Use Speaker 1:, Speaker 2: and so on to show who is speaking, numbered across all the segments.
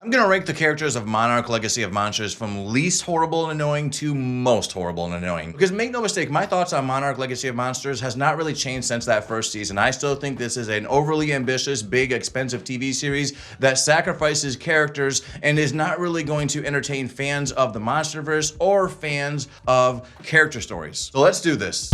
Speaker 1: I'm gonna rank the characters of Monarch Legacy of Monsters from least horrible and annoying to most horrible and annoying. Because make no mistake, my thoughts on Monarch Legacy of Monsters has not really changed since that first season. I still think this is an overly ambitious, big, expensive TV series that sacrifices characters and is not really going to entertain fans of the Monsterverse or fans of character stories. So let's do this.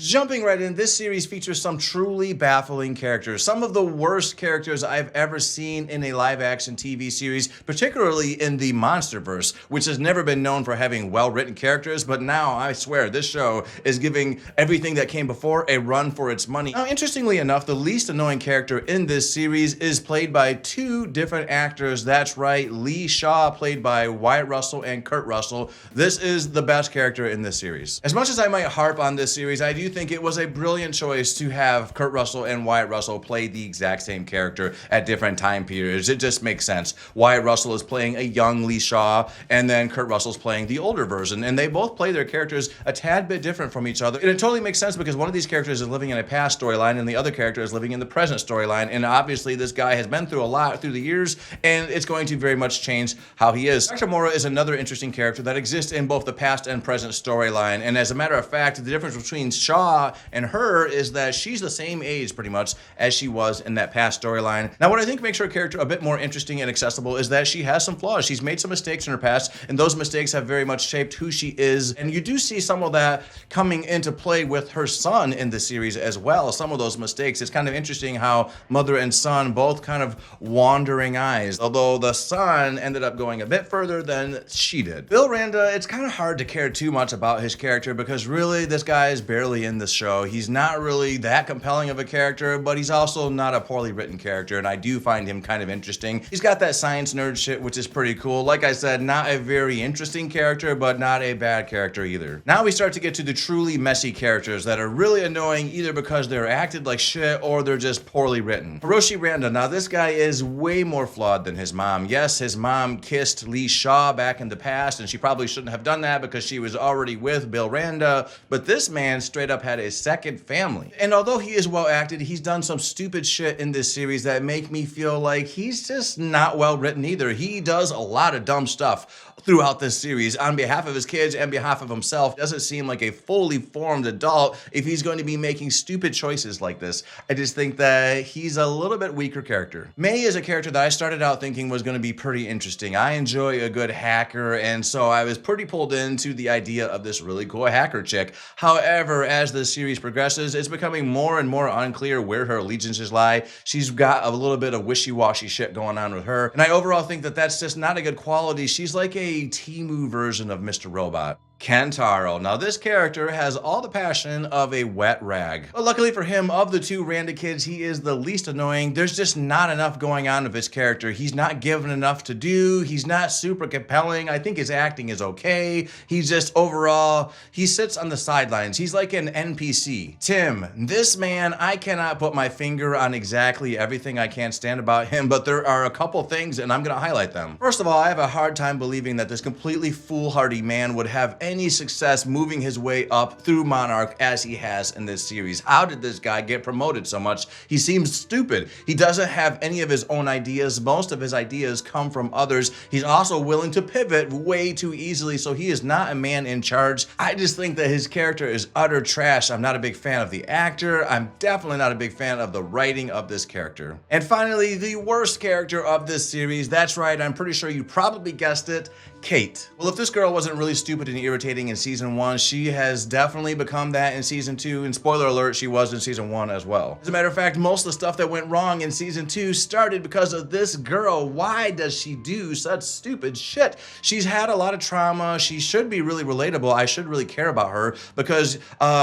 Speaker 1: Jumping right in, this series features some truly baffling characters. Some of the worst characters I've ever seen in a live-action TV series, particularly in the Monsterverse, which has never been known for having well-written characters, but now, I swear, this show is giving everything that came before a run for its money. Now, interestingly enough, the least annoying character in this series is played by two different actors. That's right, Lee Shaw, played by Wyatt Russell and Kurt Russell. This is the best character in this series. As much as I might harp on this series, I do think it was a brilliant choice to have Kurt Russell and Wyatt Russell play the exact same character at different time periods. It just makes sense. Wyatt Russell is playing a young Lee Shaw, and then Kurt Russell's playing the older version, and they both play their characters a tad bit different from each other. And it totally makes sense because one of these characters is living in a past storyline, and the other character is living in the present storyline, and obviously this guy has been through a lot through the years, and it's going to very much change how he is. Dr. Mora is another interesting character that exists in both the past and present storyline, and as a matter of fact, the difference between Shaw and her is that she's the same age pretty much as she was in that past storyline. Now, what I think makes her character a bit more interesting and accessible is that she has some flaws. She's made some mistakes in her past, and those mistakes have very much shaped who she is. And you do see some of that coming into play with her son in the series as well. Some of those mistakes. It's kind of interesting how mother and son both kind of wandering eyes, although the son ended up going a bit further than she did. Bill Randa, it's kind of hard to care too much about his character because really this guy is barely in this show. He's not really that compelling of a character, but he's also not a poorly written character, and I do find him kind of interesting. He's got that science nerd shit, which is pretty cool. Like I said, not a very interesting character, but not a bad character either. Now we start to get to the truly messy characters that are really annoying either because they're acted like shit or they're just poorly written. Hiroshi Randa, now this guy is way more flawed than his mom. Yes, his mom kissed Lee Shaw back in the past, and she probably shouldn't have done that because she was already with Bill Randa, but this man straight up had a second family. And although he is well acted, he's done some stupid shit in this series that make me feel like he's just not well written either. He does a lot of dumb stuff throughout this series on behalf of his kids and behalf of himself. Doesn't seem like a fully formed adult if he's going to be making stupid choices like this. I just think that he's a little bit weaker character. May is a character that I started out thinking was going to be pretty interesting. I enjoy a good hacker, and so I was pretty pulled into the idea of this really cool hacker chick. However, as the series progresses, it's becoming more and more unclear where her allegiances lie. She's got a little bit of wishy-washy shit going on with her, and I overall think that that's just not a good quality. She's like a Temu version of Mr. Robot. Kentaro. Now this character has all the passion of a wet rag. But luckily for him, of the two Randa kids, he is the least annoying. There's just not enough going on with his character. He's not given enough to do. He's not super compelling. I think his acting is okay. He's just overall, he sits on the sidelines. He's like an NPC. Tim, this man, I cannot put my finger on exactly everything I can't stand about him, but there are a couple things and I'm gonna highlight them. First of all, I have a hard time believing that this completely foolhardy man would have any success moving his way up through Monarch as he has in this series. How did this guy get promoted so much? He seems stupid. He doesn't have any of his own ideas. Most of his ideas come from others. He's also willing to pivot way too easily, so he is not a man in charge. I just think that his character is utter trash. I'm not a big fan of the actor. I'm definitely not a big fan of the writing of this character. And finally, the worst character of this series. That's right, I'm pretty sure you probably guessed it. Kate. Well, if this girl wasn't really stupid and irritating in season 1, she has definitely become that in season 2, and spoiler alert, she was in season 1 as well. As a matter of fact, most of the stuff that went wrong in season 2 started because of this girl. Why does she do such stupid shit? She's had a lot of trauma. She should be really relatable. I should really care about her because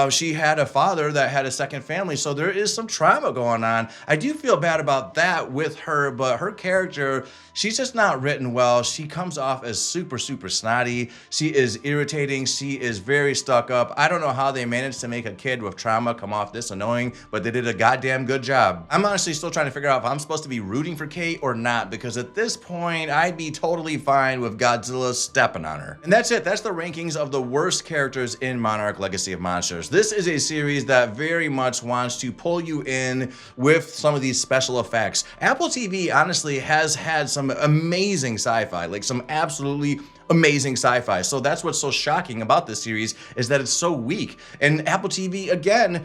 Speaker 1: she had a father that had a second family, so there is some trauma going on. I do feel bad about that with her, but her character, she's just not written well. She comes off as super super, super snotty. She is irritating. She is very stuck up. I don't know how they managed to make a kid with trauma come off this annoying, but they did a goddamn good job. I'm honestly still trying to figure out if I'm supposed to be rooting for Kate or not, because at this point, I'd be totally fine with Godzilla stepping on her. And that's it. That's the rankings of the worst characters in Monarch Legacy of Monsters. This is a series that very much wants to pull you in with some of these special effects. Apple TV honestly has had some amazing sci-fi, like some absolutely amazing sci-fi. So that's what's so shocking about this series, is that it's so weak. And Apple TV, again,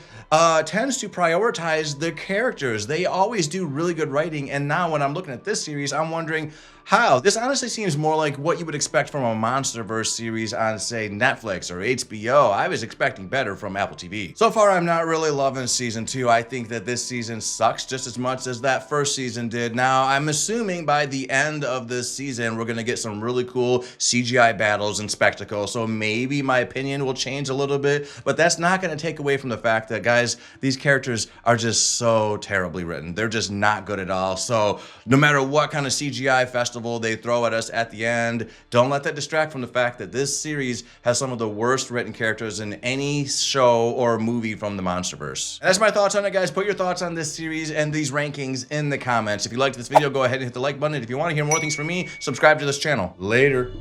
Speaker 1: tends to prioritize the characters. They always do really good writing. And now when I'm looking at this series, I'm wondering how. This honestly seems more like what you would expect from a MonsterVerse series on, say, Netflix or HBO. I was expecting better from Apple TV. So far, I'm not really loving season 2. I think that this season sucks just as much as that first season did. Now, I'm assuming by the end of this season, we're gonna get some really cool CGI battles and spectacle. So maybe my opinion will change a little bit, but that's not gonna take away from the fact that, guys, these characters are just so terribly written. They're just not good at all. So no matter what kind of CGI festival they throw at us at the end, don't let that distract from the fact that this series has some of the worst written characters in any show or movie from the MonsterVerse. And that's my thoughts on it, guys. Put your thoughts on this series and these rankings in the comments. If you liked this video, go ahead and hit the like button. And if you want to hear more things from me, subscribe to this channel. Later.